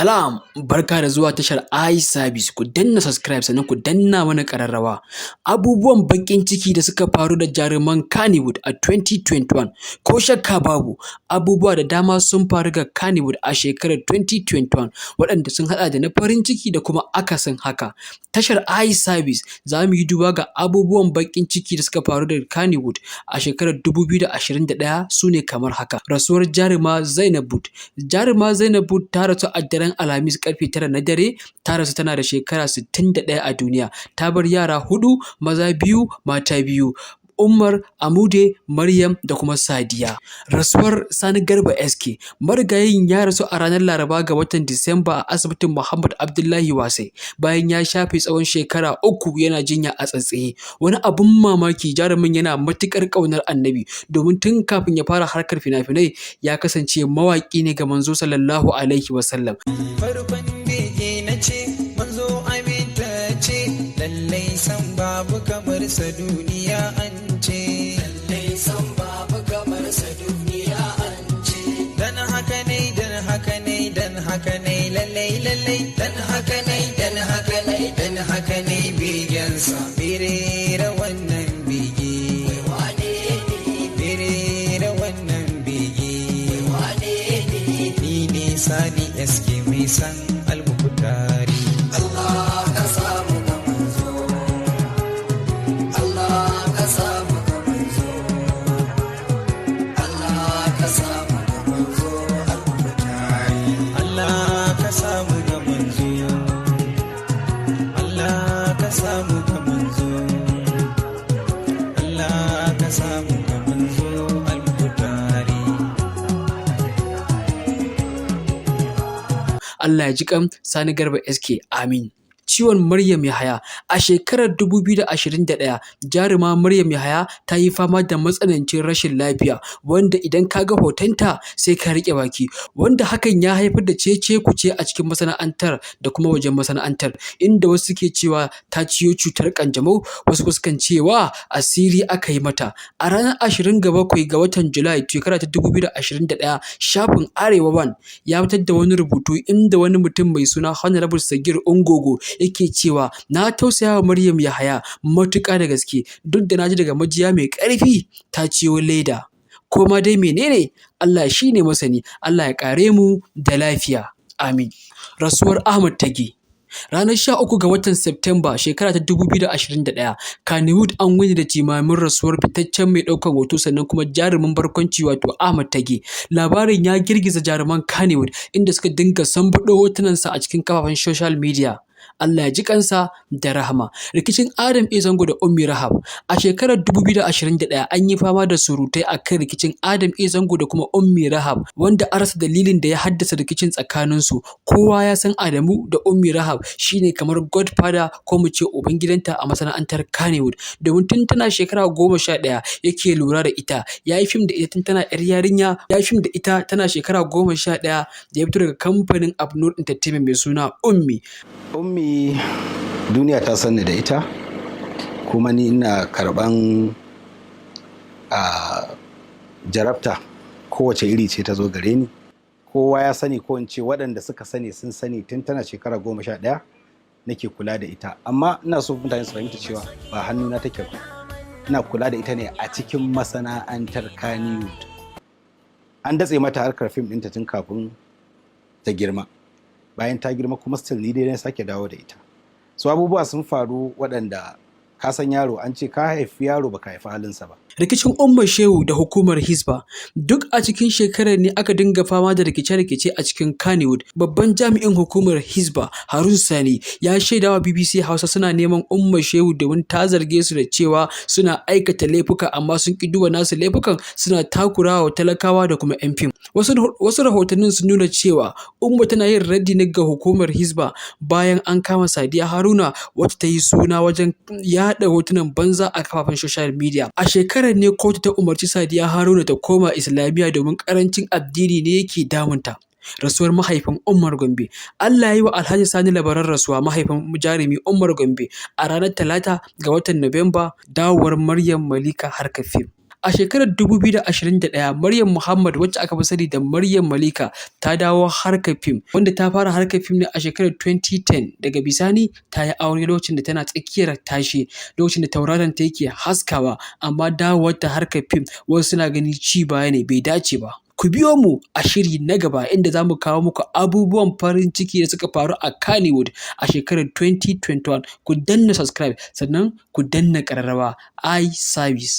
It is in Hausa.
Salam, barka da zuwa tashar iService. Ku danna subscribe sannan ku danna mana ƙararrawa. Abubuwan bakin ciki da suka faru da Jaruman Kannywood a 2021. Ko shakka babu, abubuwa da dama sun faru ga Kannywood a shekarar 2021 waɗanda sun haɗa da na farin ciki da kuma akasin haka. Tashar iService za mu yi duba ga abubuwan bakin ciki da suka faru da Kannywood a shekarar 2021 su ne kamar haka. Rasuwar Jaruma Zainab. Jaruma Zainab ta rasu a daren Alhamis karfe 9 na dare. Ta rasu tana da shekara 61 a duniya. Ta bar yara 4, maza 2, mata 2. Umar, Amude, Maryam da kuma Sadiya. Rasuwar Sani Sk. Marigayin ya rasu a ranar Laraba ga watan Disamba a asibitin Muhammad Abdullahi Wasai bayan ya shafe tsawon shekara 3 yana jinya a tsatsaye. Wani abun mamaki, jarumin yana matuƙar ƙaunar Annabi domin tun kafin ya fara harkar fina-finai ya kasance mawaƙi ne ga Manzo sallallahu alaihi wasallam. Farkon bege na ce manzo amintacce, lallai san babu kamar sa duniya an ce. Lallai san babu kamar sa duniya an ce. Dan haka ne, dan haka ne, dan haka ne, lallai, dan haka ne, dan haka ne, dan haka ne begensa. Birera wannan bege. Birera wannan bege. Ni ne Sani Sk mai san almukutari. Allah ka samu ga manzo. Allah ka samu ga manzo. Allah ka samu ga manzo almukutari. Allah ka samu ga manzo. Allah ka samu ga manzo. Allah ka samu ga manzo almukutari. Allah ya ji kan Sani Sk. Amin. Ciwon Maryam Yahaya. A shekarar 2021, jaruma Maryam Yahaya ta yi fama da matsanancin rashin lafiya wanda idan ka ga hotonta sai ka riƙe baki, wanda hakan ya haifar da cece-kuce a cikin masana'antar da kuma wajen masana'antar, inda wasu suke cewa ta ciyo cutar ƙanjamau, wasu sukan cewa asiri aka yi mata. A ranar 27 ga watan Julai shekara ta 2021, shafin Arewa One ya fitar da wani rubutu inda wani mutum mai suna Honorable Sagir Ungogo yake cewa na tausaya wa Maryam Yahaya matuƙa da gaske, duk da na ji daga majiya mai ƙarfi ta ciyo leda. Ko ma dai menene, Allah shi ne masani. Allah ya ƙare mu da lafiya. Amin. Rasuwar Ahmad Tage. Ranar 13 ga watan Septemba shekara ta 2021, Kannywood an wuni da jimamin rasuwar fitaccen mai ɗaukar hoto sannan kuma jarumin barkwanci wato Ahmad Tage. Labarin ya girgiza jaruman Kannywood inda suka dinga sambaɗo hotunansa a cikin kafafen social media. Allah ya ji kansa da rahama. Rikicin Zango da Ummi Rahab. A shekarar 2021 an yi fama da surutai akan rikicin Zango da kuma Ummi Rahab, wanda an rasa dalilin da ya haddasa rikicin tsakaninsu. Kowa ya san Adamu da Ummi Rahab shine kamar godfather ko mu ce ubangidanta a masana'antar Kannywood, domin tun tana shekara 11 yake lura da ita. Ya yi fim da ita tun tana 'yar yarinya, ya yi fim da ita tana shekara 11 da ya fito daga kamfanin Abnur Entertainment mai suna Ummi. Ummi duniya ta sanni da ita, kuma ni ina karɓan jarabta kowace iri ce ta zo gare ni. Kowa ya sani, ko in ce waɗanda suka sani sun sani, tun tana shekara 11 nake kula da ita. Amma ina so mutane su fahimta cewa ba hannuna take ba, ina kula da ita ne a cikin masana'antar Kannywood. An datse mata harkar fim ɗinta tun kafin ta girma. Bayan ta girma kuma still ni dai na sake dawo da ita. So abubuwa sun faru waɗanda ka san yaro, an ce ka haifi yaro baka haifi halinsa ba. Rikicin Umar Shehu da hukumar Hisba. Duk a cikin shekarar ne aka dinga fama da rikice-rikice a cikin Kannywood. Babban jami'in hukumar Hisba, Harun Sani, ya shaidawa BBC Hausa suna neman Umar Shehu domin ta zarge su da cewa suna aikata laifuka amma sun ƙi duba nasu laifukan, suna takurawa talakawa da kuma 'yan fim. Wasu rahotannin sun nuna cewa Umar tana yin raddi ne ga hukumar Hisba bayan an kama Sadiya Haruna wacce ta yi suna wajen yaɗa hotunan banza a kafafen social media. A shekarar ne kotu ta umarci Sadiya Haruna ta koma Islamiyya domin ƙarancin addini ne yake damunta. Rasuwar mahaifin Umar Gombe. Allah ya yi wa Alhaji Sani Labaran rasuwa, mahaifin jarumi Umar Gombe, a ranar Talata ga watan Nuwamba. Dawowar Maryam Malika harkar fim. A shekarar 2021, Maryam Muhammad wacce aka fi sani da Maryam Malika ta dawo harkar fim, wanda ta fara harkar fim ne a shekarar 2010. Daga bisani ta yi aure lokacin da tana tsakiyar tashi, lokacin da tauraron ta yake haskawa, amma dawowar ta harkar fim wasu suna gani ci baya ne, bai dace ba. Ku biyo mu a shiri na gaba inda za mu kawo muku abubuwan farin ciki da suka faru a Kannywood a shekarar 2021. Ku danna subscribe sannan ku danna ƙararrawa. Service.